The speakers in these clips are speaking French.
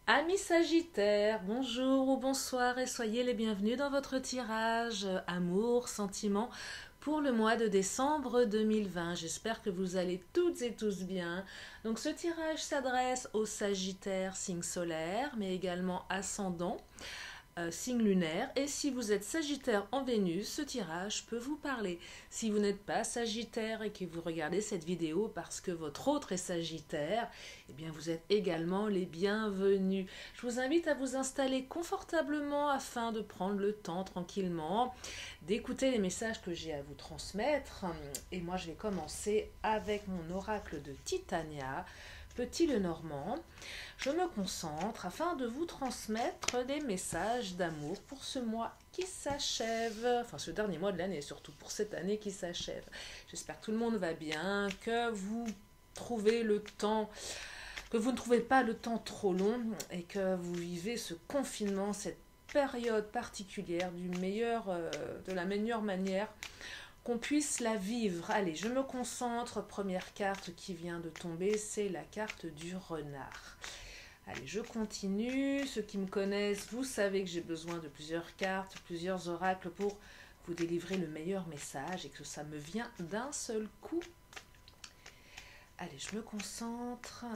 Amis Sagittaires, bonjour ou bonsoir et soyez les bienvenus dans votre tirage Amour, Sentiments pour le mois de décembre 2020. J'espère que vous allez toutes et tous bien. Donc ce tirage s'adresse aux Sagittaires signe solaire mais également ascendant. Signe lunaire, et si vous êtes Sagittaire en Vénus, ce tirage peut vous parler. Si vous n'êtes pas Sagittaire et que vous regardez cette vidéo parce que votre autre est Sagittaire, eh bien vous êtes également les bienvenus. Je vous invite à vous installer confortablement afin de prendre le temps tranquillement d'écouter les messages que j'ai à vous transmettre. Et moi je vais commencer avec mon oracle de Titania, Petit Lenormand. Je me concentre afin de vous transmettre des messages d'amour pour ce mois qui s'achève, enfin ce dernier mois de l'année, surtout pour cette année qui s'achève. J'espère que tout le monde va bien, que vous trouvez le temps, que vous ne trouvez pas le temps trop long et que vous vivez ce confinement, cette période particulière de la meilleure manière qu'on puisse la vivre. Allez, je me concentre. Première carte qui vient de tomber, c'est la carte du renard. Allez, je continue. Ceux qui me connaissent, vous savez que j'ai besoin de plusieurs cartes, plusieurs oracles pour vous délivrer le meilleur message et que ça me vient d'un seul coup. Allez, je me concentre.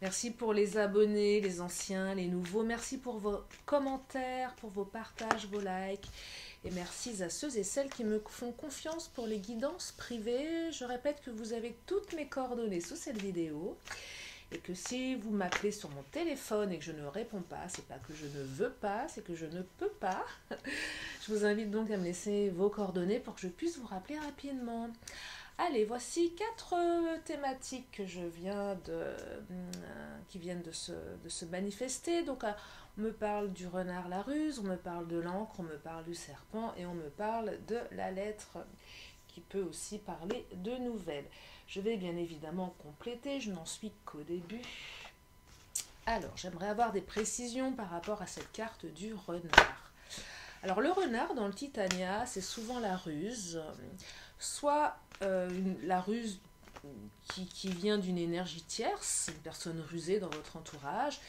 Merci pour les abonnés, les anciens, les nouveaux. Merci pour vos commentaires, pour vos partages, vos likes. Et merci à ceux et celles qui me font confiance pour les guidances privées. Je répète que vous avez toutes mes coordonnées sous cette vidéo. Et que si vous m'appelez sur mon téléphone et que je ne réponds pas, c'est pas que je ne veux pas, c'est que je ne peux pas. Je vous invite donc à me laisser vos coordonnées pour que je puisse vous rappeler rapidement. Allez, voici 4 thématiques que qui viennent de se manifester. Donc, on me parle du renard la ruse, on me parle de l'encre, on me parle du serpent et on me parle de la lettre qui peut aussi parler de nouvelles. Je vais bien évidemment compléter, je n'en suis qu'au début. Alors, j'aimerais avoir des précisions par rapport à cette carte du renard. Alors, le renard dans le Titania, c'est souvent la ruse, soit la ruse qui vient d'une énergie tierce, une personne rusée dans votre entourage,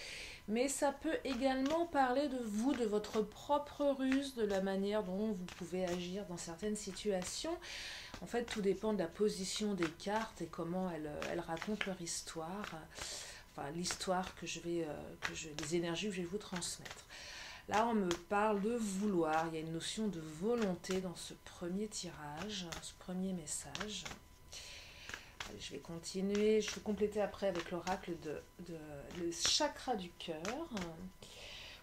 mais ça peut également parler de vous, de votre propre ruse, de la manière dont vous pouvez agir dans certaines situations. En fait, tout dépend de la position des cartes et comment elles racontent leur histoire, enfin l'histoire les énergies que je vais vous transmettre. Là, on me parle de vouloir, il y a une notion de volonté dans ce premier tirage, ce premier message. Allez, je vais continuer, je vais compléter après avec l'oracle le chakra du cœur.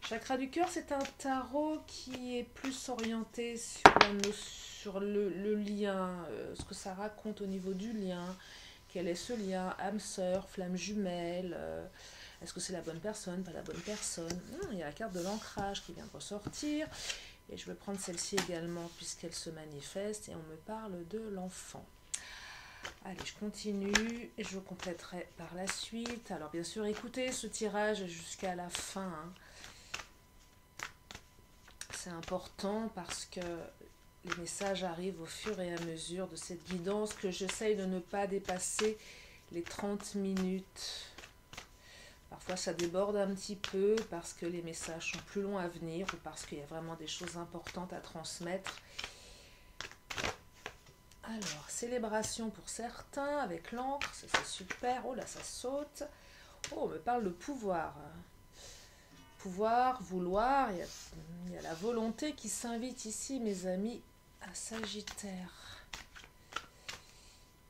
Chakra du cœur, c'est un tarot qui est plus orienté sur le lien, ce que ça raconte au niveau du lien, quel est ce lien, âme sœur, flamme jumelle, est-ce que c'est la bonne personne, pas la bonne personne. Il y a la carte de l'ancrage qui vient de ressortir, et je vais prendre celle-ci également puisqu'elle se manifeste, et on me parle de l'enfant. Allez, je continue et je compléterai par la suite. Alors bien sûr, écoutez ce tirage jusqu'à la fin, hein. C'est important parce que les messages arrivent au fur et à mesure de cette guidance, que j'essaye de ne pas dépasser les 30 minutes. Parfois ça déborde un petit peu parce que les messages sont plus longs à venir ou parce qu'il y a vraiment des choses importantes à transmettre. Alors, célébration pour certains avec l'encre, c'est super. Oh là, ça saute. Oh, on me parle de pouvoir. Pouvoir, vouloir, il y a la volonté qui s'invite ici, mes amis, à Sagittaire.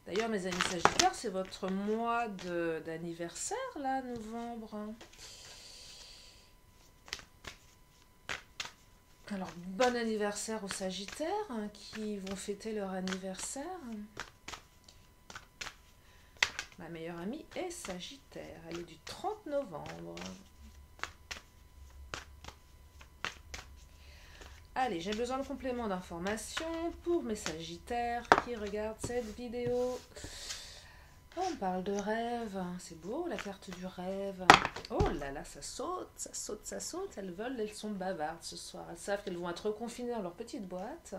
D'ailleurs, mes amis Sagittaires, c'est votre mois d'anniversaire, là, novembre. Alors, bon anniversaire aux Sagittaires qui vont fêter leur anniversaire. Ma meilleure amie est Sagittaire, elle est du 30 novembre. Allez, j'ai besoin de compléments d'informations pour mes Sagittaires qui regardent cette vidéo. Oh, on parle de rêve, c'est beau la carte du rêve. Oh là là, ça saute, ça saute, ça saute. Elles sont bavardes ce soir. Elles savent qu'elles vont être confinées dans leur petite boîte.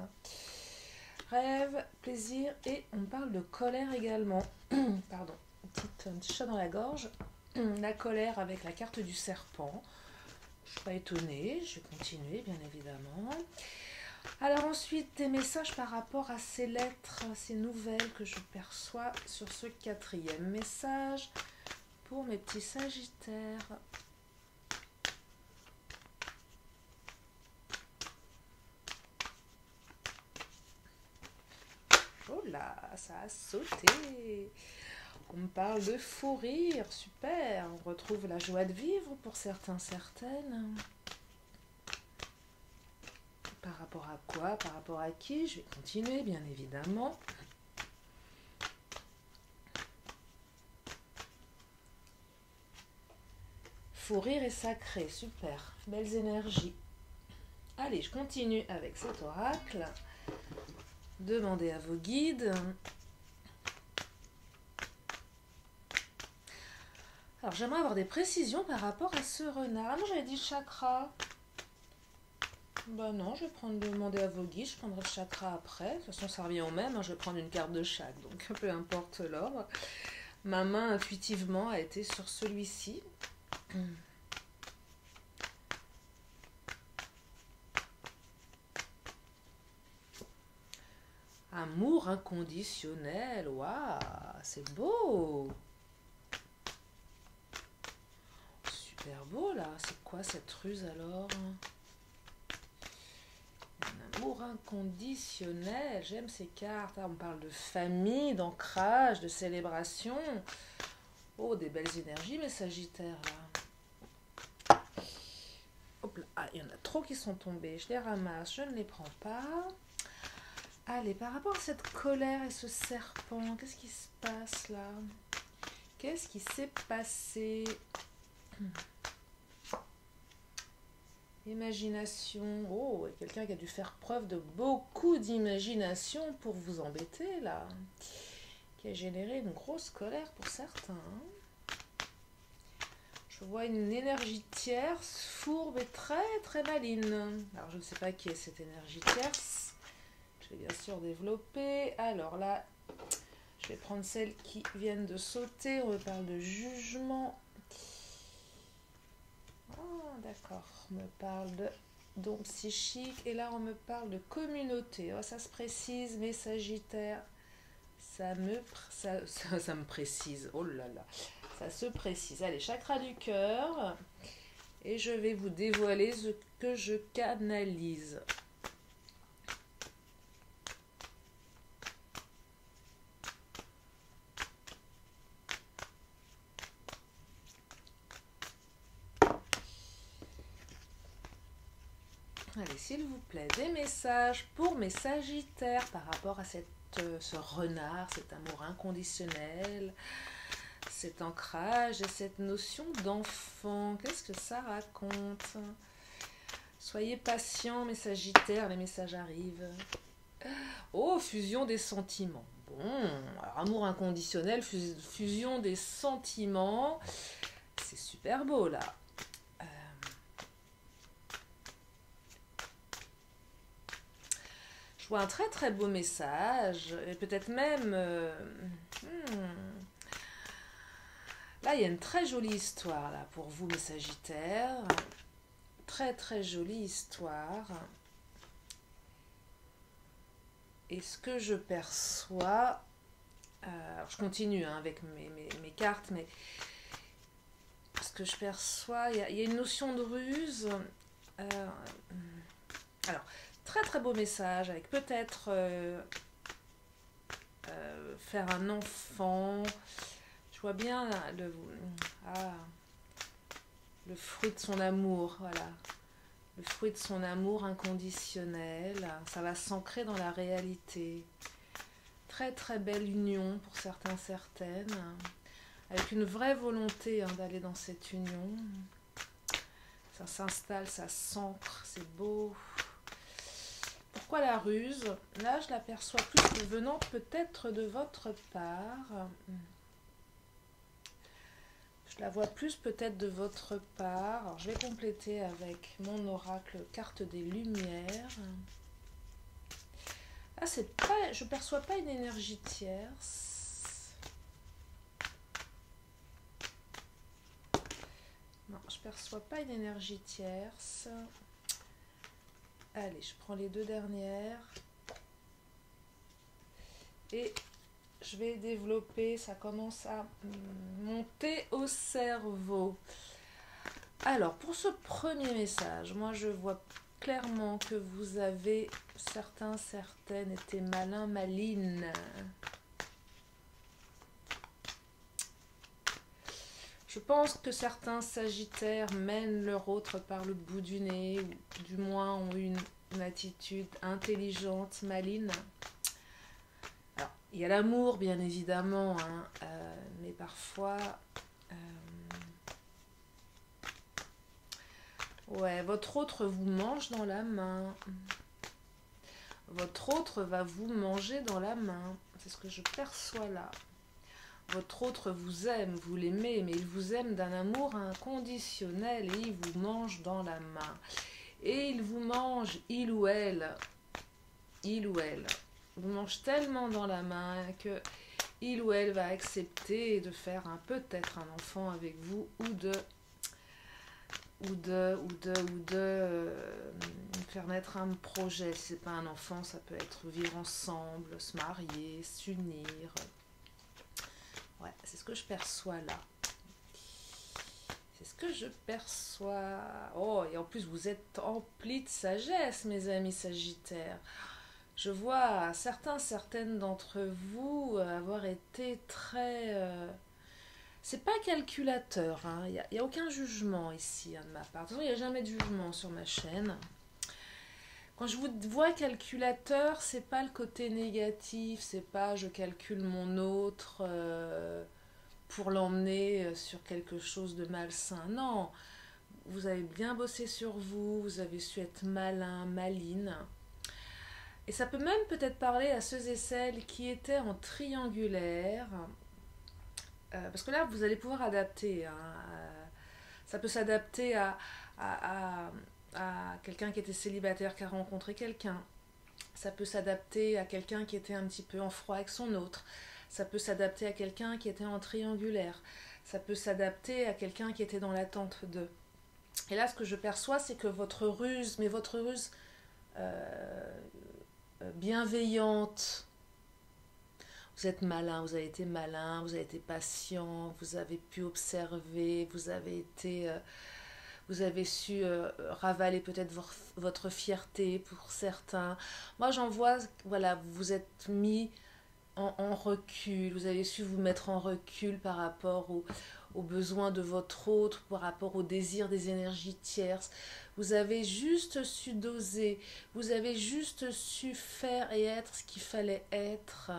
Rêve, plaisir et on parle de colère également. Pardon, un petit chat dans la gorge. la colère avec la carte du serpent. Je ne suis pas étonnée, je vais continuer bien évidemment. Alors ensuite, des messages par rapport à ces lettres, ces nouvelles que je perçois sur ce 4e message pour mes petits sagittaires. Oh là, ça a sauté. On me parle de fou rire, super. On retrouve la joie de vivre pour certains, certaines. Par rapport à quoi? Par rapport à qui? Je vais continuer, bien évidemment. Fou rire est sacré, super. Belles énergies. Allez, je continue avec cet oracle. Demandez à vos guides. Alors, j'aimerais avoir des précisions par rapport à ce renard. Ah non, j'avais dit chakra. Bah non, je vais demander à vos guides, je prendrai le chakra après. De toute façon, ça revient au même, hein, je vais prendre une carte de chaque, donc peu importe l'ordre. Ma main, intuitivement, a été sur celui-ci. Amour inconditionnel, waouh, c'est beau. Super beau là, c'est quoi cette ruse alors? Un amour inconditionnel, j'aime ces cartes. Ah, on parle de famille, d'ancrage, de célébration. Oh, des belles énergies mes sagittaires là. Hop là, ah, il y en a trop qui sont tombés, je les ramasse, je ne les prends pas. Allez, par rapport à cette colère et ce serpent, qu'est-ce qui se passe là? Qu'est-ce qui s'est passé? Imagination. Oh, quelqu'un qui a dû faire preuve de beaucoup d'imagination pour vous embêter là. Qui a généré une grosse colère pour certains. Je vois une énergie tierce, fourbe et très très maligne. Alors je ne sais pas qui est cette énergie tierce. Je vais bien sûr développer. Alors là, je vais prendre celles qui viennent de sauter. On me parle de jugement. Ah, d'accord. On me parle de don psychique. Et là, on me parle de communauté. Oh, ça se précise, mes sagittaires. Ça me précise. Oh là là. Ça se précise. Allez, chakra du cœur. Et je vais vous dévoiler ce que je canalise. Allez, s'il vous plaît, des messages pour mes sagittaires par rapport à ce renard, cet amour inconditionnel, cet ancrage et cette notion d'enfant. Qu'est-ce que ça raconte? Soyez patients, mes sagittaires, les messages arrivent. Oh, fusion des sentiments. Bon, alors amour inconditionnel, fusion des sentiments. C'est super beau là. Je vois un très très beau message, et peut-être même... Là, il y a une très jolie histoire là pour vous, mes sagittaires. Très très jolie histoire. Et ce que je perçois... alors je continue hein, avec mes cartes, mais... Ce que je perçois, il y a une notion de ruse. Alors... Très très beau message avec peut-être faire un enfant. Je vois bien le fruit de son amour, voilà. Le fruit de son amour inconditionnel. Ça va s'ancrer dans la réalité. Très très belle union pour certains, certaines. Avec une vraie volonté hein, d'aller dans cette union. Ça s'installe, ça s'ancre, c'est beau. Pourquoi la ruse? Là, je l'aperçois plus venant peut-être de votre part. Je la vois plus peut-être de votre part. Alors, je vais compléter avec mon oracle carte des lumières. Là, c'est pas, je ne perçois pas une énergie tierce. Non, je ne perçois pas une énergie tierce. Allez, je prends les deux dernières. Et je vais développer, ça commence à monter au cerveau. Alors, pour ce premier message, moi je vois clairement que vous avez, certaines été malins, malines. Je pense que certains sagittaires mènent leur autre par le bout du nez, ou du moins ont une attitude intelligente, maline. Alors, il y a l'amour, bien évidemment, hein, mais parfois... ouais, votre autre vous mange dans la main. Votre autre va vous manger dans la main. C'est ce que je perçois là. Votre autre vous aime, vous l'aimez, mais il vous aime d'un amour inconditionnel et il vous mange dans la main. Et il vous mange, il ou elle, vous mange tellement dans la main que il ou elle va accepter de faire peut-être un enfant avec vous ou de faire naître un projet. Si c'est pas un enfant, ça peut être vivre ensemble, se marier, s'unir. Ouais, c'est ce que je perçois là. C'est ce que je perçois. Oh, et en plus, vous êtes emplis de sagesse, mes amis sagittaires. Je vois certaines d'entre vous avoir été très... c'est pas calculateur, hein. Il n'y a aucun jugement ici hein, de ma part. De toute façon, il n'y a jamais de jugement sur ma chaîne. Quand je vous vois calculateur, c'est pas le côté négatif, c'est pas je calcule mon autre pour l'emmener sur quelque chose de malsain. Non, vous avez bien bossé sur vous, vous avez su être malin, maline. Et ça peut même peut-être parler à ceux et celles qui étaient en triangulaire. Parce que là, vous allez pouvoir adapter. Hein, ça peut s'adapter à quelqu'un qui était célibataire, qui a rencontré quelqu'un. Ça peut s'adapter à quelqu'un qui était un petit peu en froid avec son autre. Ça peut s'adapter à quelqu'un qui était en triangulaire. Ça peut s'adapter à quelqu'un qui était dans l'attente de. Et là, ce que je perçois, c'est que votre ruse, mais votre ruse bienveillante, vous êtes malin, vous avez été malin, vous avez été patient, vous avez pu observer, vous avez su ravaler peut-être votre fierté pour certains. Moi, j'en vois, voilà, vous vous êtes mis en recul, vous avez su vous mettre en recul par rapport aux besoins de votre autre, par rapport aux désirs des énergies tierces. Vous avez juste su doser, vous avez juste su faire et être ce qu'il fallait être.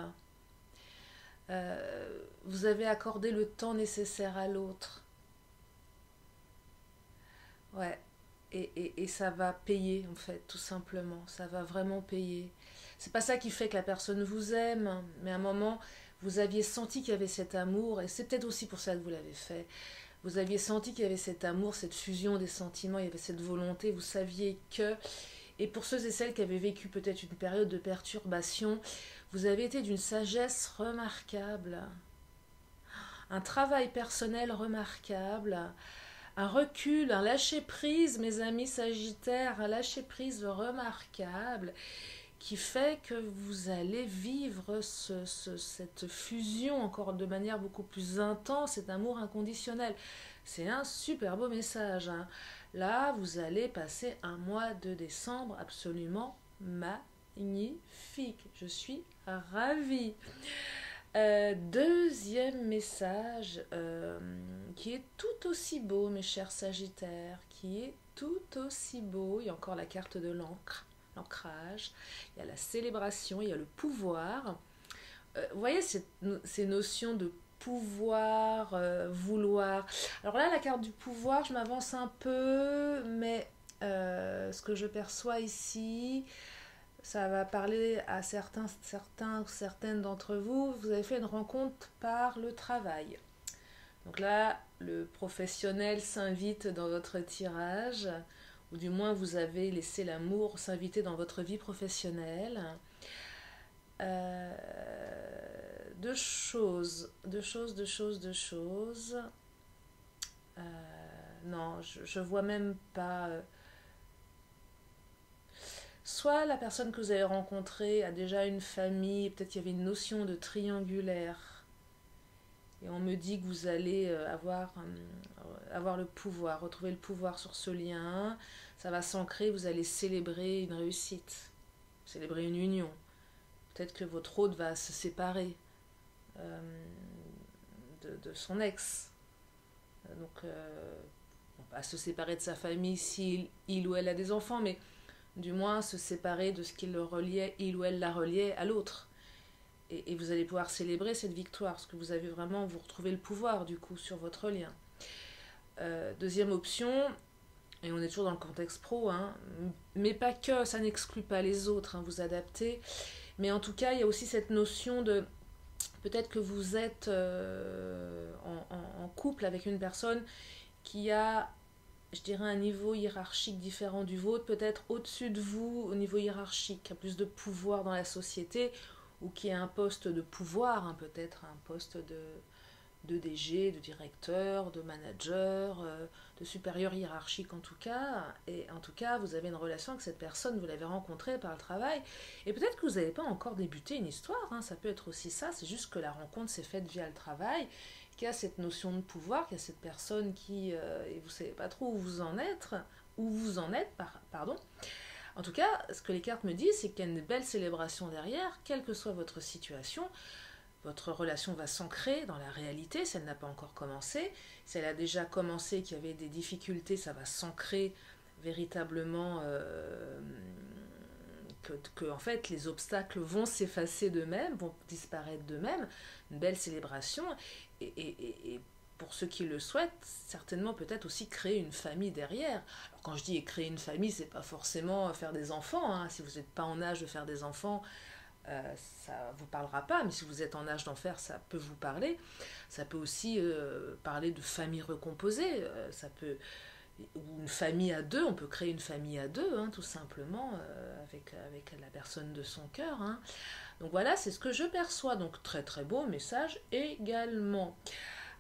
Vous avez accordé le temps nécessaire à l'autre. Ouais. Et ça va payer, en fait, tout simplement. Ça va vraiment payer. C'est pas ça qui fait que la personne vous aime, mais à un moment, vous aviez senti qu'il y avait cet amour, et c'est peut-être aussi pour ça que vous l'avez fait. Vous aviez senti qu'il y avait cet amour, cette fusion des sentiments, il y avait cette volonté, vous saviez que... Et pour ceux et celles qui avaient vécu peut-être une période de perturbation, vous avez été d'une sagesse remarquable, un travail personnel remarquable, un recul, un lâcher-prise, mes amis sagittaires, un lâcher-prise remarquable qui fait que vous allez vivre cette fusion encore de manière beaucoup plus intense, cet amour inconditionnel. C'est un super beau message. Hein. Là, vous allez passer un mois de décembre absolument magnifique. Je suis ravie. Deuxième message qui est tout aussi beau, mes chers sagittaires, qui est tout aussi beau. Il y a encore la carte de l'encre, l'ancrage, il y a la célébration, il y a le pouvoir. Vous voyez ces notions de pouvoir, vouloir. Alors là, la carte du pouvoir, je m'avance un peu, mais ce que je perçois ici, ça va parler à certaines d'entre vous. Vous avez fait une rencontre par le travail. Donc là, le professionnel s'invite dans votre tirage, ou du moins vous avez laissé l'amour s'inviter dans votre vie professionnelle. Deux choses. non, je vois même pas. Soit la personne que vous avez rencontrée a déjà une famille, peut-être qu'il y avait une notion de triangulaire, et on me dit que vous allez avoir le pouvoir, retrouver le pouvoir sur ce lien, ça va s'ancrer, vous allez célébrer une réussite, célébrer une union. Peut-être que votre hôte va se séparer euh, de son ex. Donc, on va se séparer de sa famille si il ou elle a des enfants, mais du moins se séparer de ce qui le reliait, il ou elle la reliait à l'autre. Et vous allez pouvoir célébrer cette victoire, parce que vous avez vraiment, vous retrouvez le pouvoir du coup sur votre lien. Deuxième option, et on est toujours dans le contexte pro, hein, mais pas que, ça n'exclut pas les autres, hein, vous adaptez. Mais en tout cas, il y a aussi cette notion de peut-être que vous êtes en couple avec une personne qui a, je dirais, un niveau hiérarchique différent du vôtre, peut-être au-dessus de vous au niveau hiérarchique, qui a plus de pouvoir dans la société, ou qui a un poste de pouvoir, hein, peut-être un poste de DG, de directeur, de manager, de supérieur hiérarchique en tout cas. Et en tout cas, vous avez une relation avec cette personne, vous l'avez rencontrée par le travail. Et peut-être que vous n'avez pas encore débuté une histoire, hein, ça peut être aussi ça, c'est juste que la rencontre s'est faite via le travail, qu'il y a cette notion de pouvoir, qu'il y a cette personne qui, et vous ne savez pas trop où vous en êtes, pardon. En tout cas, ce que les cartes me disent, c'est qu'il y a une belle célébration derrière, quelle que soit votre situation. Votre relation va s'ancrer dans la réalité, si elle n'a pas encore commencé. Si elle a déjà commencé, qu'il y avait des difficultés, ça va s'ancrer véritablement, que en fait les obstacles vont s'effacer d'eux-mêmes, vont disparaître d'eux-mêmes. Une belle célébration. Et pour ceux qui le souhaitent, certainement peut-être aussi créer une famille derrière. Alors quand je dis créer une famille, c'est pas forcément faire des enfants, hein. Si vous n'êtes pas en âge de faire des enfants, ça ne vous parlera pas, mais si vous êtes en âge d'en faire, ça peut vous parler. Ça peut aussi parler de famille recomposée, ça peut, ou une famille à deux, on peut créer une famille à deux, hein, tout simplement, avec la personne de son cœur. Hein. Donc voilà, c'est ce que je perçois, donc très très beau message également.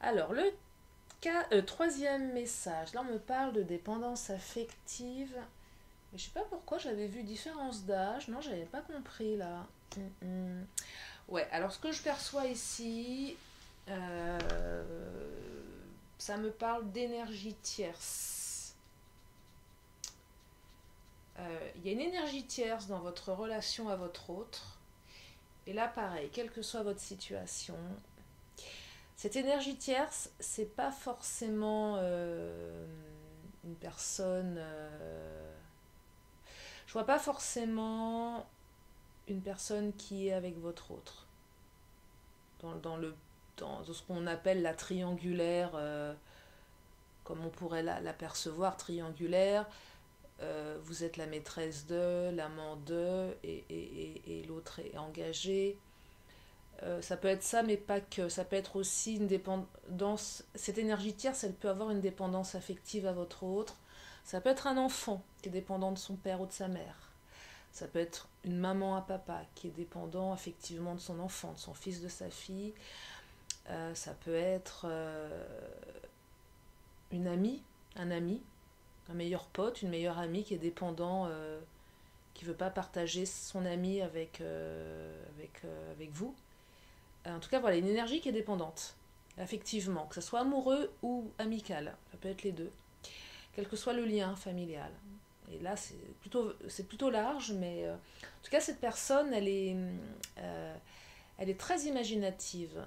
Alors le troisième message, là on me parle de dépendance affective. Mais je sais pas pourquoi j'avais vu différence d'âge. Non, j'avais pas compris là. Ouais, alors ce que je perçois ici, ça me parle d'énergie tierce. Il y a une énergie tierce dans votre relation à votre autre. Et là, pareil, quelle que soit votre situation, cette énergie tierce, c'est pas forcément une personne. Je vois pas forcément une personne qui est avec votre autre. Dans ce qu'on appelle la triangulaire, comme on pourrait l'apercevoir, triangulaire, vous êtes la maîtresse de, l'amant de, et l'autre est engagé. Ça peut être ça, mais pas que. Ça peut être aussi une dépendance. Cette énergie tierce, elle peut avoir une dépendance affective à votre autre. Ça peut être un enfant qui est dépendant de son père ou de sa mère. Ça peut être une maman à papa qui est dépendant effectivement de son enfant, de son fils, de sa fille. Ça peut être une amie, un ami, un meilleur pote, une meilleure amie qui est dépendant, qui ne veut pas partager son ami avec vous. En tout cas, voilà, une énergie qui est dépendante, effectivement, que ce soit amoureux ou amical, ça peut être les deux, quel que soit le lien familial. Et là, c'est plutôt large, mais en tout cas, cette personne, elle est très imaginative.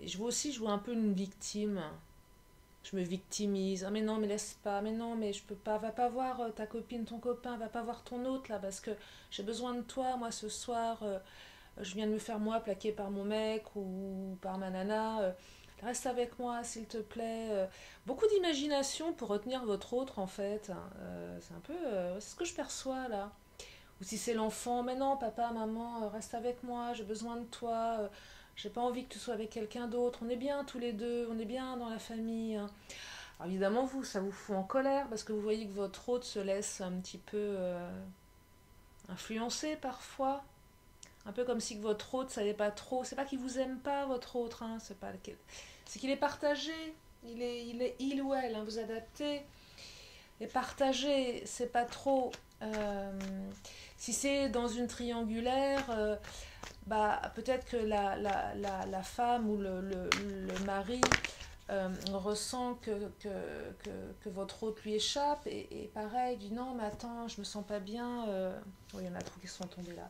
Et je vois un peu une victime. Je me victimise. Ah mais non, mais laisse pas. Mais non, mais je peux pas. Va pas voir ta copine, ton copain. Va pas voir ton autre là, parce que j'ai besoin de toi. Moi, ce soir, je viens de me faire moi plaquer par mon mec ou par ma nana. Reste avec moi, s'il te plaît. Beaucoup d'imagination pour retenir votre autre, en fait. C'est un peu... c'est ce que je perçois, là. Ou si c'est l'enfant, mais non, papa, maman, reste avec moi, j'ai besoin de toi. J'ai pas envie que tu sois avec quelqu'un d'autre. On est bien tous les deux, on est bien dans la famille. Hein. Alors évidemment, vous, ça vous fout en colère parce que vous voyez que votre hôte se laisse un petit peu influencer parfois. Un peu comme si votre hôte savait pas trop. C'est pas qu'il vous aime pas, votre autre, hein, c'est pas lequel. C'est qu'il est partagé. il ou elle, hein, vous adaptez et partagez, c'est pas trop. Si c'est dans une triangulaire, bah, peut-être que la femme ou le mari ressent que votre hôte lui échappe et pareil, dit non, mais attends, je me sens pas bien. Oui, il y en a trop qui sont tombés là.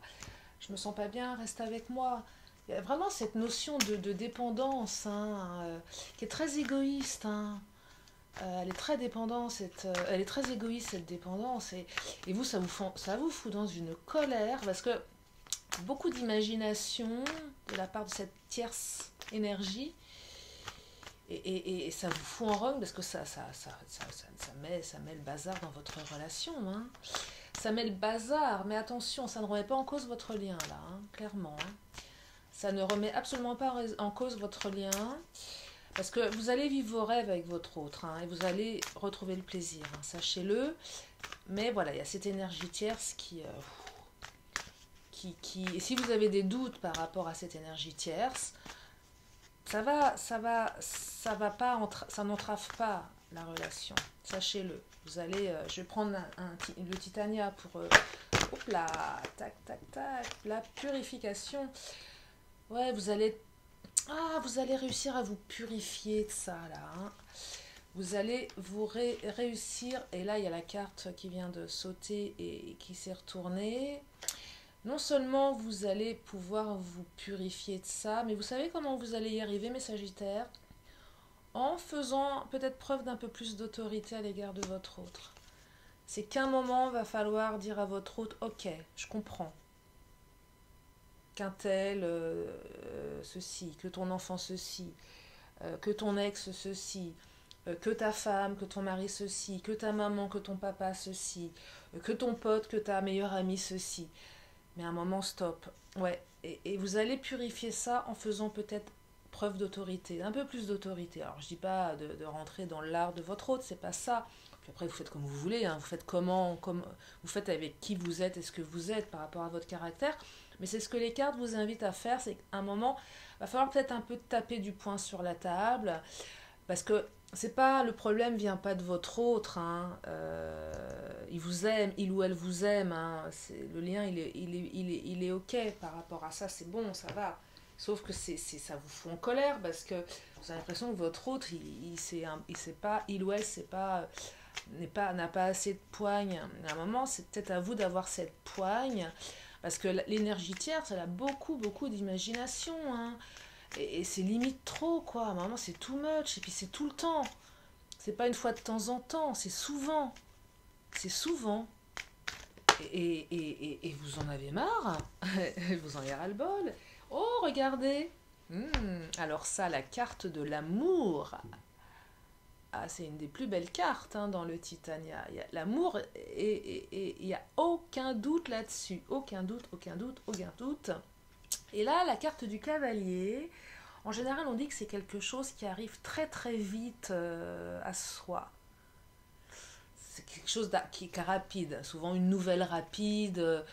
Je me sens pas bien, reste avec moi. Il y a vraiment cette notion de dépendance hein, qui est très égoïste. Hein. Elle est très dépendante, elle est très égoïste cette dépendance et vous ça vous fout dans une colère parce que beaucoup d'imagination de la part de cette tierce énergie et ça vous fout en rogne parce que ça met le bazar dans votre relation. Hein. Ça met le bazar, mais attention, ça ne remet pas en cause votre lien là, hein, clairement. Hein. Ça ne remet absolument pas en cause votre lien. Parce que vous allez vivre vos rêves avec votre autre hein, et vous allez retrouver le plaisir, hein, sachez-le. Mais voilà, il y a cette énergie tierce et si vous avez des doutes par rapport à cette énergie tierce, ça n'entrave pas la relation, sachez-le. Vous allez, je vais prendre le Titania pour, hop là, tac, tac, tac, la purification. Ouais, vous allez réussir à vous purifier de ça là. Hein. Vous allez réussir, et là il y a la carte qui vient de sauter et qui s'est retournée. Non seulement vous allez pouvoir vous purifier de ça, mais vous savez comment vous allez y arriver, mes Sagittaires? En faisant peut-être preuve d'un peu plus d'autorité à l'égard de votre autre. C'est qu'à un moment, va falloir dire à votre autre, ok, je comprends. Qu'un tel, ceci, que ton enfant ceci, que ton ex ceci, que ta femme, que ton mari ceci, que ta maman, que ton papa ceci, que ton pote, que ta meilleure amie ceci. Mais à un moment, stop. Ouais. Et vous allez purifier ça en faisant peut-être preuve d'autorité, un peu plus d'autorité. Alors je dis pas de rentrer dans l'art de votre autre, c'est pas ça. Puis après vous faites comme vous voulez, hein. Vous faites vous faites avec qui vous êtes et ce que vous êtes par rapport à votre caractère. Mais c'est ce que les cartes vous invitent à faire, c'est qu'à un moment, il va falloir peut-être un peu taper du poing sur la table, parce que c'est pas le problème vient pas de votre autre, hein. Il vous aime, il ou elle vous aime, hein. Le lien il est ok par rapport à ça, c'est bon, ça va. Sauf que ça vous fout en colère parce que vous avez l'impression que votre autre il ou elle n'a pas assez de poigne. À un moment, c'est peut-être à vous d'avoir cette poigne parce que l'énergie tierce, elle a beaucoup d'imagination, hein. Et c'est limite trop, quoi. À un moment, c'est too much. Et puis, c'est tout le temps. C'est pas une fois de temps en temps. C'est souvent. C'est souvent. Et vous en avez marre. Vous en avez ras-le-bol. Oh, regardez. Alors ça, la carte de l'amour. Ah, c'est une des plus belles cartes hein, dans le Titania. L'amour, et il n'y a aucun doute là-dessus. Aucun doute. Et là, la carte du cavalier, en général, on dit que c'est quelque chose qui arrive très vite à soi. C'est quelque chose qui est rapide, souvent une nouvelle rapide,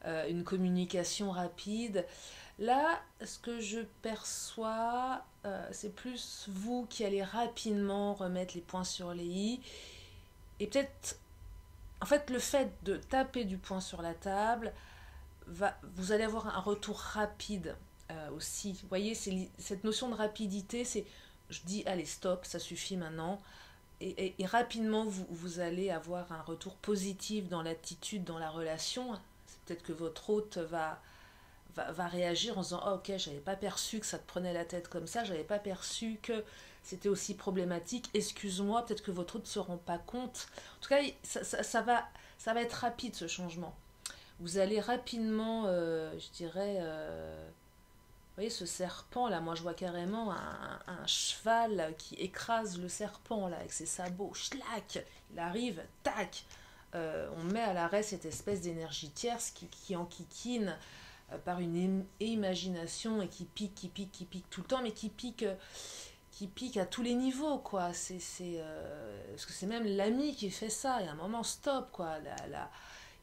une communication rapide. Là, ce que je perçois, c'est plus vous qui allez rapidement remettre les points sur les i. Et peut-être, en fait, le fait de taper du poing sur la table, vous allez avoir un retour rapide aussi. Vous voyez, cette notion de rapidité, c'est je dis allez stop, ça suffit maintenant. Et rapidement, vous allez avoir un retour positif dans l'attitude, dans la relation. C'est peut-être que votre hôte va réagir en disant oh, ok, j'avais pas perçu que ça te prenait la tête comme ça, j'avais pas perçu que c'était aussi problématique, excuse-moi, peut-être que votre hôte ne se rend pas compte. En tout cas, ça va être rapide ce changement. Vous allez rapidement, je dirais, vous voyez ce serpent là, moi je vois carrément un cheval qui écrase le serpent là avec ses sabots, schlac, il arrive, tac, on met à l'arrêt cette espèce d'énergie tierce qui enquiquine par une imagination et qui pique tout le temps, mais qui pique à tous les niveaux, quoi. Parce que c'est même l'ami qui fait ça, et à un moment, stop, quoi.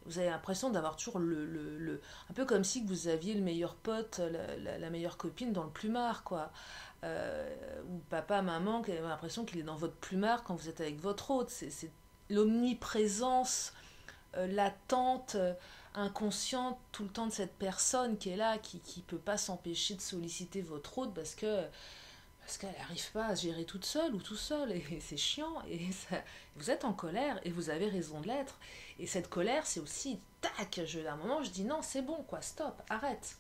vous avez l'impression d'avoir toujours un peu comme si vous aviez le meilleur pote, la meilleure copine dans le plumard, quoi. Ou papa, maman, qui a l'impression qu'il est dans votre plumard quand vous êtes avec votre hôte. C'est l'omniprésence latente, inconsciente tout le temps de cette personne qui est là, qui ne peut pas s'empêcher de solliciter votre hôte parce qu'elle n'arrive pas à se gérer toute seule ou tout seul, et c'est chiant, et ça, vous êtes en colère, et vous avez raison de l'être, et cette colère, c'est aussi, tac, à un moment, je dis non, c'est bon, quoi, stop, arrête,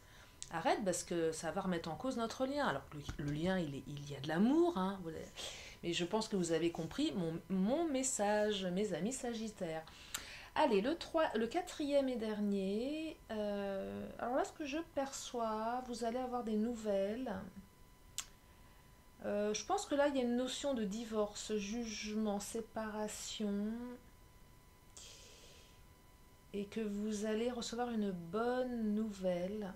arrête, parce que ça va remettre en cause notre lien, alors que le lien, il y a de l'amour, hein, mais je pense que vous avez compris mon message, mes amis sagittaires. Allez, le quatrième et dernier, alors là, ce que je perçois, vous allez avoir des nouvelles. Je pense que là, il y a une notion de divorce, jugement, séparation, et que vous allez recevoir une bonne nouvelle.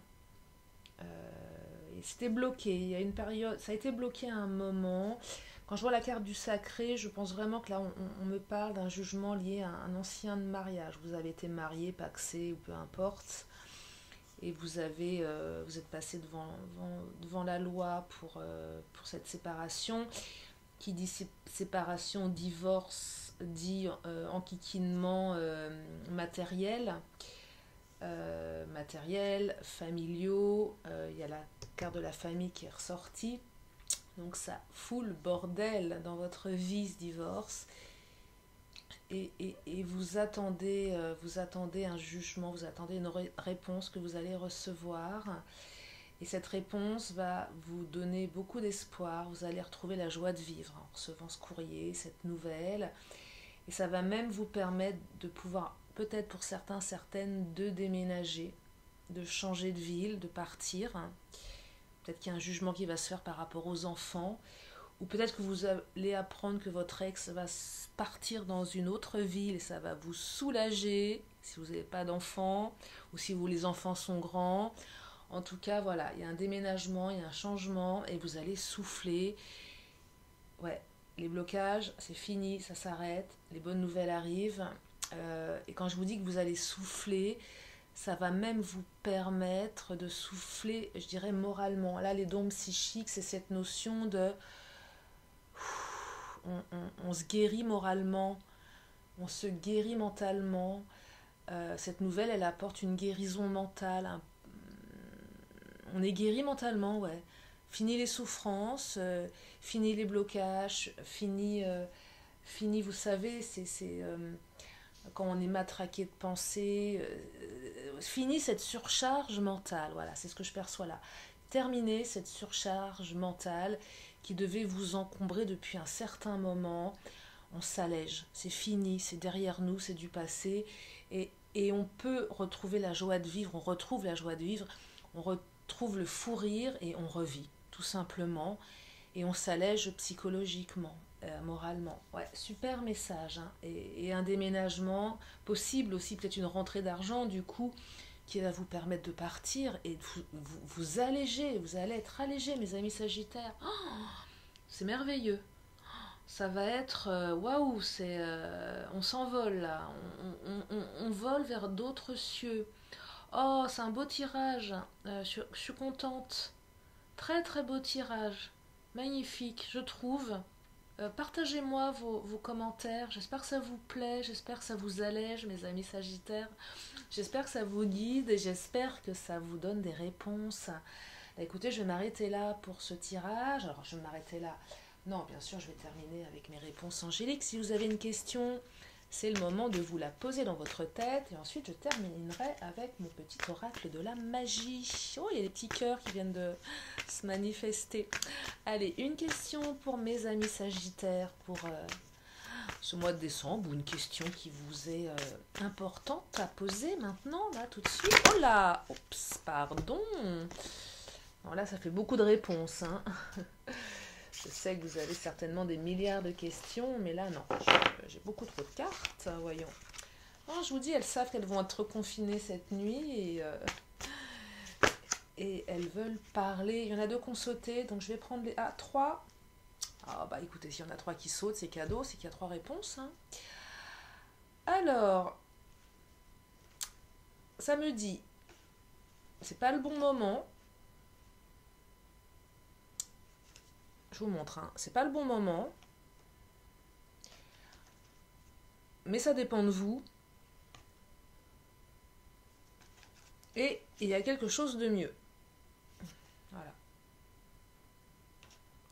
Et c'était bloqué, il y a une période, ça a été bloqué à un moment. Quand je vois la carte du sacré, je pense vraiment que là, on me parle d'un jugement lié à un ancien mariage. Vous avez été marié, pacsé, ou peu importe, et vous êtes passé devant la loi pour cette séparation. Qui dit séparation, divorce, dit enquiquinement matériel, familiaux. Il y a la carte de la famille qui est ressortie. Donc ça fout le bordel dans votre vie, ce divorce. Et vous attendez un jugement, vous attendez une réponse que vous allez recevoir. Et cette réponse va vous donner beaucoup d'espoir. Vous allez retrouver la joie de vivre en recevant ce courrier, cette nouvelle. Et ça va même vous permettre de pouvoir, peut-être pour certains, certaines, de déménager, de changer de ville, de partir. Peut-être qu'il y a un jugement qui va se faire par rapport aux enfants. Ou peut-être que vous allez apprendre que votre ex va partir dans une autre ville et ça va vous soulager si vous n'avez pas d'enfants ou si les enfants sont grands. En tout cas, voilà, il y a un déménagement, il y a un changement et vous allez souffler. Ouais, les blocages, c'est fini, ça s'arrête, les bonnes nouvelles arrivent. Et quand je vous dis que vous allez souffler, ça va même vous permettre de souffler, je dirais, moralement. Là, les dons psychiques, c'est cette notion de... On se guérit moralement, on se guérit mentalement. Cette nouvelle, elle apporte une guérison mentale. On est guéri mentalement, ouais. Fini les souffrances, fini les blocages, fini, vous savez, c'est quand on est matraqué de pensée, fini cette surcharge mentale, voilà, c'est ce que je perçois là. Terminez cette surcharge mentale qui devait vous encombrer depuis un certain moment. On s'allège, c'est fini, c'est derrière nous, c'est du passé, et on peut retrouver la joie de vivre, on retrouve la joie de vivre, on retrouve le fou rire et on revit, tout simplement, et on s'allège psychologiquement, moralement. Ouais, super message, hein. Et un déménagement possible aussi, peut-être une rentrée d'argent, du coup, qui va vous permettre de partir et de vous alléger, vous allez être allégé, mes amis sagittaires. Oh, c'est merveilleux. Ça va être waouh, on s'envole là, on vole vers d'autres cieux. Oh, c'est un beau tirage, je suis contente. Très très beau tirage, magnifique, je trouve. Partagez-moi vos commentaires, j'espère que ça vous plaît, j'espère que ça vous allège, mes amis sagittaires. J'espère que ça vous guide et j'espère que ça vous donne des réponses. Écoutez, je vais m'arrêter là pour ce tirage. Alors, je vais m'arrêter là. Non, bien sûr, je vais terminer avec mes réponses angéliques. Si vous avez une question, c'est le moment de vous la poser dans votre tête. Et ensuite, je terminerai avec mon petit oracle de la magie. Oh, il y a des petits cœurs qui viennent de se manifester. Allez, une question pour mes amis sagittaires pour ce mois de décembre, ou une question qui vous est importante à poser maintenant, là, tout de suite. Oh là, oups, pardon. Alors là, ça fait beaucoup de réponses, hein. Je sais que vous avez certainement des milliards de questions, mais là, non. J'ai beaucoup trop de cartes, voyons. Oh, je vous dis, elles savent qu'elles vont être confinées cette nuit et elles veulent parler. Il y en a deux qui ont sauté, donc je vais prendre les... Ah, 3. Ah bah écoutez, s'il y en a 3 qui sautent, c'est cadeau, c'est qu'il y a 3 réponses, hein. Alors, ça me dit, c'est pas le bon moment. Je vous montre, hein. C'est pas le bon moment. Mais ça dépend de vous. Et il y a quelque chose de mieux. Voilà.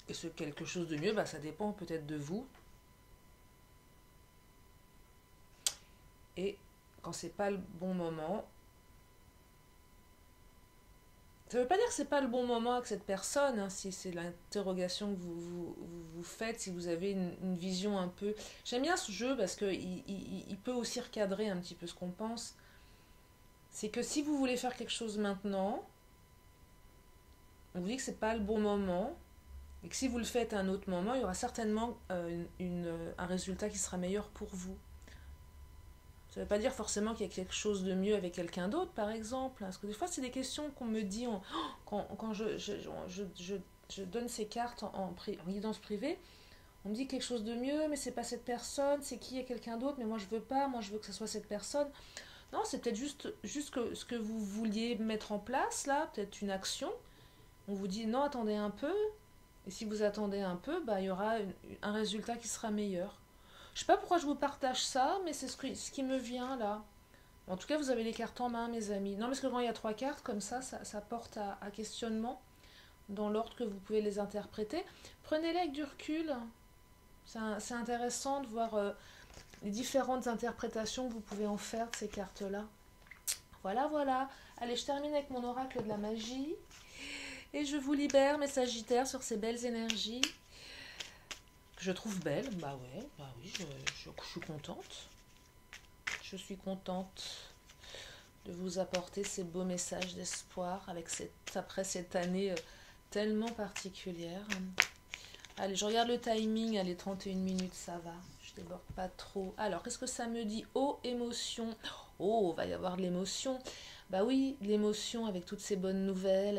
Et ce quelque chose de mieux, bah, ça dépend peut-être de vous. Et quand c'est pas le bon moment, ça ne veut pas dire que c'est pas le bon moment avec cette personne, hein, si c'est l'interrogation que vous faites, si vous avez une vision un peu... J'aime bien ce jeu parce qu'il peut aussi recadrer un petit peu ce qu'on pense. C'est que si vous voulez faire quelque chose maintenant, on vous dit que c'est pas le bon moment, et que si vous le faites à un autre moment, il y aura certainement un résultat qui sera meilleur pour vous. Ça ne veut pas dire forcément qu'il y a quelque chose de mieux avec quelqu'un d'autre, par exemple. Parce que des fois, c'est des questions qu'on me dit quand je donne ces cartes en guidance privée. On me dit quelque chose de mieux, mais c'est pas cette personne, c'est qui, il y a quelqu'un d'autre, mais moi je veux pas, moi je veux que ce soit cette personne. Non, c'est peut-être juste ce que vous vouliez mettre en place, là, peut-être une action. On vous dit non, attendez un peu. Et si vous attendez un peu, bah, il y aura un résultat qui sera meilleur. Je sais pas pourquoi je vous partage ça, mais c'est ce qui me vient là. En tout cas, vous avez les cartes en main, mes amis. Non, parce que quand il y a 3 cartes, comme ça porte à questionnement dans l'ordre que vous pouvez les interpréter. Prenez-les avec du recul. C'est intéressant de voir les différentes interprétations que vous pouvez en faire de ces cartes-là. Voilà, voilà. Allez, je termine avec mon oracle de la magie. Et je vous libère, mes sagittaires, sur ces belles énergies. Je trouve belle, bah ouais, bah oui, je suis contente. Je suis contente de vous apporter ces beaux messages d'espoir après cette année tellement particulière. Allez, je regarde le timing, allez, 31 minutes, ça va, je déborde pas trop. Alors, qu'est-ce que ça me dit? Oh, émotion. Oh, va y avoir de l'émotion. Bah oui, de l'émotion avec toutes ces bonnes nouvelles,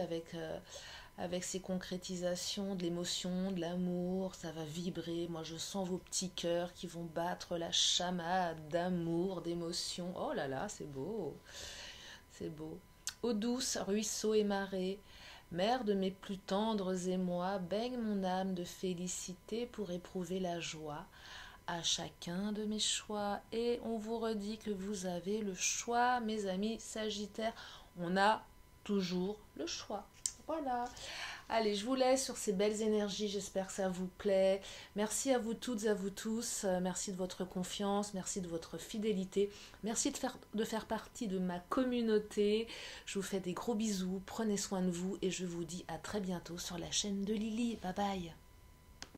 avec ces concrétisations, de l'émotion, de l'amour, ça va vibrer. Moi, je sens vos petits cœurs qui vont battre la chamade d'amour, d'émotion. Oh là là, c'est beau, c'est beau. Eau douce, ruisseaux et marées, mère de mes plus tendres émois, baigne mon âme de félicité pour éprouver la joie à chacun de mes choix. Et on vous redit que vous avez le choix, mes amis Sagittaires. On a toujours le choix. Voilà. Allez, je vous laisse sur ces belles énergies. J'espère que ça vous plaît. Merci à vous toutes et à vous tous. Merci de votre confiance. Merci de votre fidélité. Merci de faire partie de ma communauté. Je vous fais des gros bisous. Prenez soin de vous et je vous dis à très bientôt sur la chaîne de Lily. Bye bye.